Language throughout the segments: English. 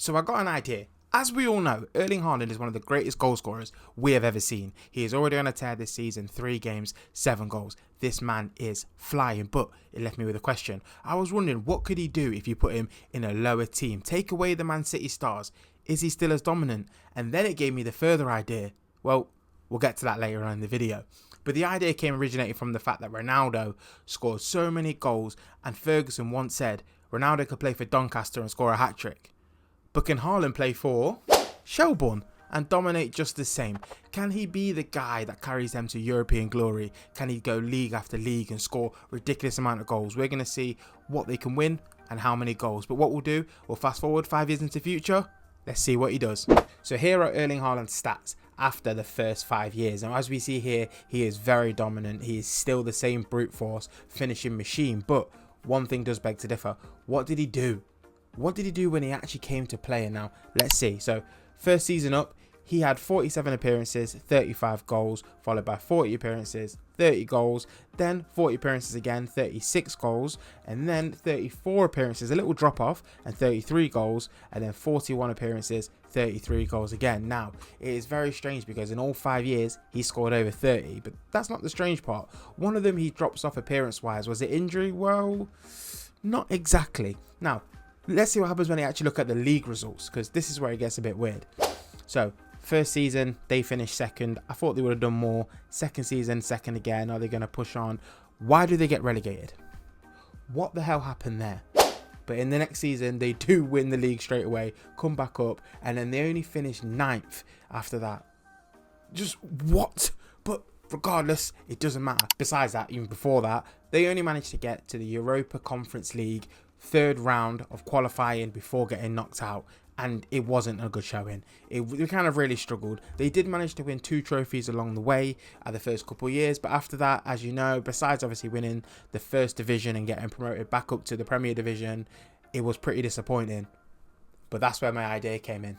So I got an idea. As we all know, Erling Haaland is one of the greatest goal scorers we have ever seen. He is already on a tear this season, 3 games, 7 goals. This man is flying, but it left me with a question. I was wondering, what could he do if you put him in a lower team? Take away the Man City stars. Is he still as dominant? And then it gave me the further idea. Well, we'll get to that later on in the video. But the idea originated from the fact that Ronaldo scored so many goals, and Ferguson once said Ronaldo could play for Doncaster and score a hat-trick. But can Haaland play for Shelbourne and dominate just the same? Can he be the guy that carries them to European glory? Can he go league after league and score ridiculous amount of goals? We're going to see what they can win and how many goals. But what we'll do, we'll fast forward 5 years into the future. Let's see what he does. So here are Erling Haaland's stats after the first 5 years. And as we see here, he is very dominant. He is still the same brute force finishing machine. But one thing does beg to differ. What did he do? What did he do when he actually came to play? And now, let's see. So, first season up, he had 47 appearances, 35 goals, followed by 40 appearances, 30 goals, then 40 appearances again, 36 goals, and then 34 appearances, a little drop off, and 33 goals, and then 41 appearances, 33 goals again. Now, it is very strange because in all 5 years, he scored over 30, but that's not the strange part. One of them he drops off appearance-wise. Was it injury? Well, not exactly. Now, let's see what happens when they actually look at the league results, because this is where it gets a bit weird. So, first season, they finished second. I thought they would have done more. Second season, second again. Are they going to push on? Why do they get relegated? What the hell happened there? But in the next season, they do win the league straight away, come back up, and then they only finish 9th after that. Just what? But regardless, it doesn't matter. Besides that, even before that, they only managed to get to the Europa Conference League 3rd round of qualifying before getting knocked out, and it wasn't a good showing. They kind of really struggled. They did manage to win 2 trophies along the way at the first couple of years, but after that, as you know, besides obviously winning the first division and getting promoted back up to the Premier Division, it was pretty disappointing. But that's where my idea came in.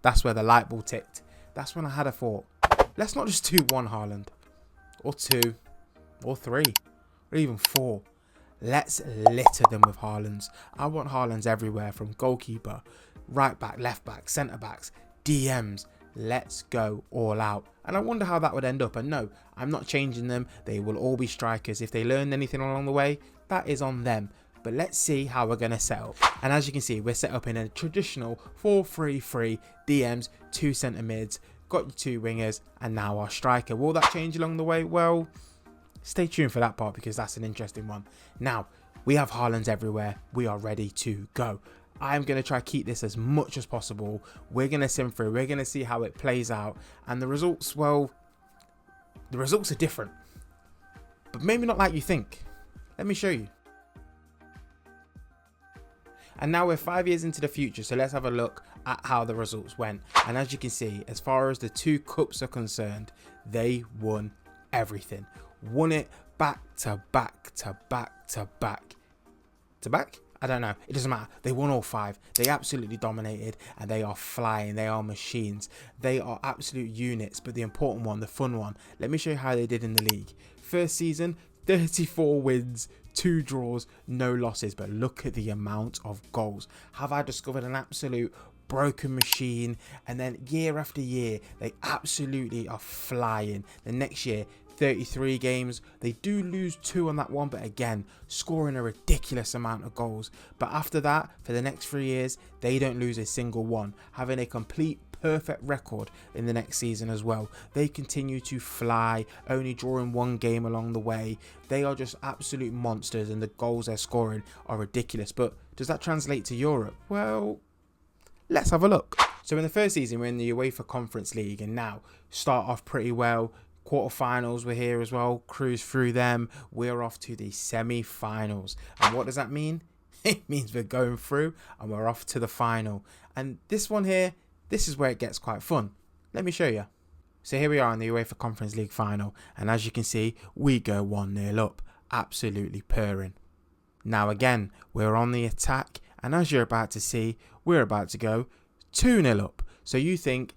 That's where the light bulb ticked. That's when I had a thought. Let's not just do 1 Haaland, or 2, or 3, or even 4. Let's litter them with Haalands. I want Haalands everywhere, from goalkeeper, right back, left back, centre backs, DMs. Let's go all out. And I wonder how that would end up. And no, I'm not changing them. They will all be strikers. If they learned anything along the way, that is on them. But let's see how we're going to set up. And as you can see, we're set up in a traditional 4-3-3, DMs, 2 centre mids, got your 2 wingers, and now our striker. Will that change along the way? Well, stay tuned for that part, because that's an interesting one. Now, we have Haalands everywhere. We are ready to go. I'm going to try to keep this as much as possible. We're going to sim through. We're going to see how it plays out. And the results, well, the results are different. But maybe not like you think. Let me show you. And now we're 5 years into the future, so let's have a look at how the results went. And as you can see, as far as the 2 cups are concerned, they won everything. Won it back to back to back to back. To back? I don't know. It doesn't matter. They won all 5. They absolutely dominated, and they are flying. They are machines. They are absolute units. But the important one, the fun one, let me show you how they did in the league. First season, 34 wins, 2 draws, no losses. But look at the amount of goals. Have I discovered an absolute broken machine? And then year after year, they absolutely are flying. The next year, 33 games. They do lose 2 on that one, but again, scoring a ridiculous amount of goals. But after that, for the next 3 years, they don't lose a single one, having a complete perfect record in the next season as well. They continue to fly, only drawing 1 game along the way. They are just absolute monsters, and the goals they're scoring are ridiculous. But does that translate to Europe? Well, let's have a look. So in the first season, we're in the UEFA Conference League, and now start off pretty well. Quarterfinals were here as well, cruise through them. We're off to the semi-finals. And what does that mean? It means we're going through and we're off to the final. And this one here, this is where it gets quite fun. Let me show you. So here we are in the UEFA Conference League final. And as you can see, we go 1-0 up. Absolutely purring. Now again, we're on the attack. And as you're about to see, we're about to go 2-0 up. So you think,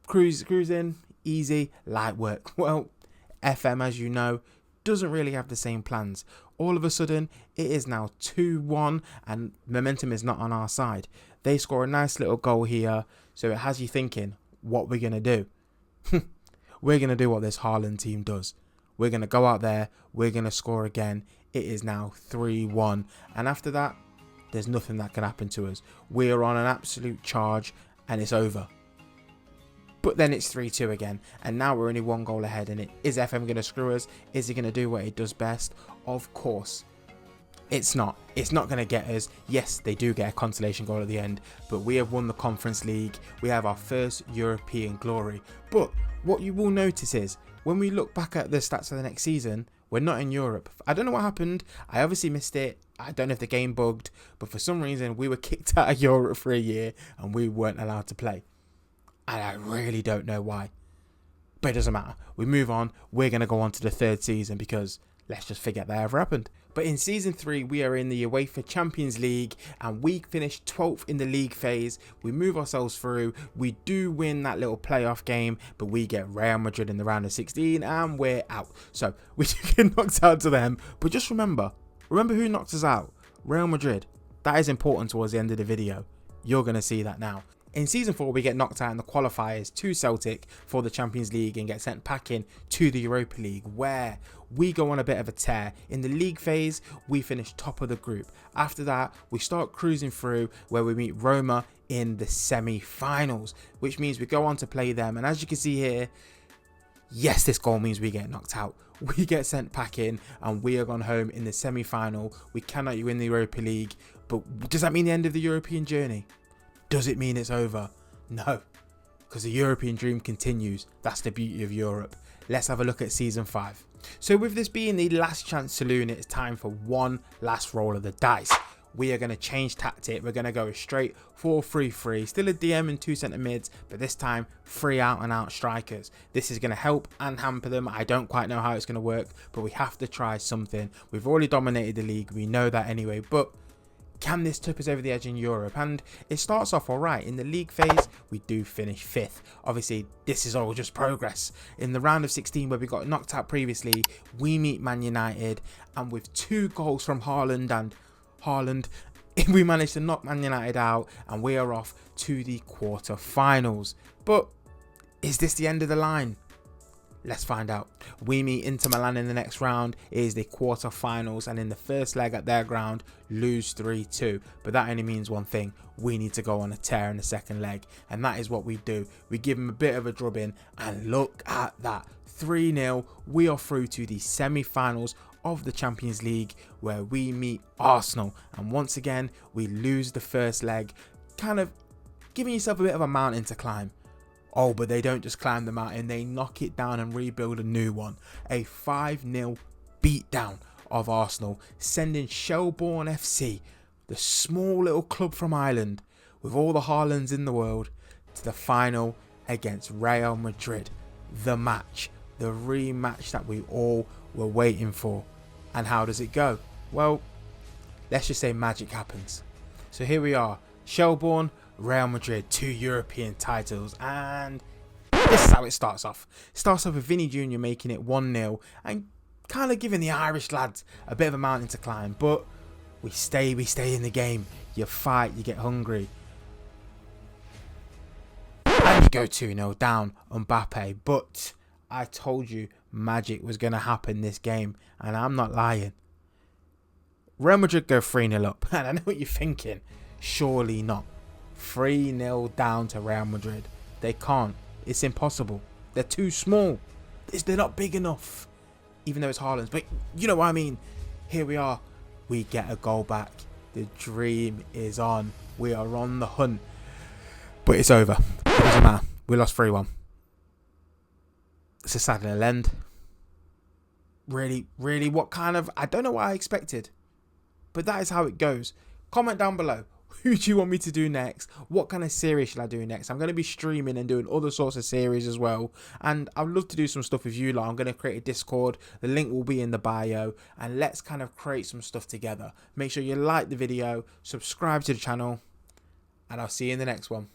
cruise in, easy, light work. Well, FM, as you know, doesn't really have the same plans. All of a sudden, it is now 2-1 and momentum is not on our side. They score a nice little goal here. So it has you thinking, what we're going to do. We're going to do what this Haaland team does. We're going to go out there. We're going to score again. It is now 3-1. And after that, there's nothing that can happen to us. We're on an absolute charge and it's over. But then it's 3-2 again. And now we're only 1 goal ahead. And is FM going to screw us? Is he going to do what he does best? Of course. It's not. It's not going to get us. Yes, they do get a consolation goal at the end. But we have won the Conference League. We have our first European glory. But what you will notice is, when we look back at the stats for the next season, we're not in Europe. I don't know what happened. I obviously missed it. I don't know if the game bugged. But for some reason, we were kicked out of Europe for a year. And we weren't allowed to play. And I really don't know why. But it doesn't matter. We move on. We're going to go on to the 3rd season because let's just forget that ever happened. But in Season 3, we are in the UEFA Champions League and we finished 12th in the league phase. We move ourselves through. We do win that little playoff game, but we get Real Madrid in the round of 16 and we're out. So we do get knocked out to them. But just remember who knocked us out? Real Madrid. That is important towards the end of the video. You're going to see that now. In Season 4, we get knocked out in the qualifiers to Celtic for the Champions League and get sent packing to the Europa League, where we go on a bit of a tear. In the league phase, we finish top of the group. After that, we start cruising through where we meet Roma in the semi-finals, which means we go on to play them. And as you can see here, yes, this goal means we get knocked out. We get sent packing and we are gone home in the semi-final. We cannot win the Europa League, but does that mean the end of the European journey? Does it mean it's over? No, because the European dream continues. That's the beauty of Europe. Let's have a look at Season 5. So with this being the last chance saloon, it's time for one last roll of the dice. We are going to change tactic. We're going to go straight 4-3-3. Still a DM and 2 centre mids, but this time 3 out and out strikers. This is going to help and hamper them. I don't quite know how it's going to work, but we have to try something. We've already dominated the league. We know that anyway, but can this tip us over the edge in Europe? And it starts off alright. In the league phase, we do finish 5th. Obviously, this is all just progress. In the round of 16, where we got knocked out previously, we meet Man United. And with 2 goals from Haaland, we managed to knock Man United out. And we are off to the quarter-finals. But is this the end of the line? Let's find out. We meet Inter Milan in the next round. It is the quarter-finals, and in the first leg at their ground, lose 3-2. But that only means one thing. We need to go on a tear in the second leg, and that is what we do. We give them a bit of a drubbing, and look at that. 3-0. We are through to the semi-finals of the Champions League, where we meet Arsenal. And once again, we lose the first leg, kind of giving yourself a bit of a mountain to climb. Oh, but they don't just climb the mountain, they knock it down and rebuild a new one. A 5-0 beatdown of Arsenal, sending Shelbourne FC, the small little club from Ireland, with all the Haalands in the world, to the final against Real Madrid. The match, the rematch that we all were waiting for. And how does it go? Well, let's just say magic happens. So here we are, Shelbourne, Real Madrid, 2 European titles, and this is how it starts off. It starts off with Vinny Jr. making it 1-0 and kind of giving the Irish lads a bit of a mountain to climb, but we stay in the game. You fight, you get hungry, and you go 2-0 down on Mbappe. But I told you magic was going to happen this game, and I'm not lying. Real Madrid go 3-0 up, and I know what you're thinking. Surely not. 3-0 down to Real Madrid. They can't. It's impossible. They're too small. They're not big enough. Even though it's Haaland. But you know what I mean. Here we are. We get a goal back. The dream is on. We are on the hunt. But it's over. It doesn't matter. We lost 3-1. It's a sad little end. Really, what kind of... I don't know what I expected. But that is how it goes. Comment down below. Who do you want me to do next? What kind of series should I do next? I'm going to be streaming and doing other sorts of series as well. And I'd love to do some stuff with you lot. I'm going to create a Discord. The link will be in the bio. And let's kind of create some stuff together. Make sure you like the video, subscribe to the channel, and I'll see you in the next one.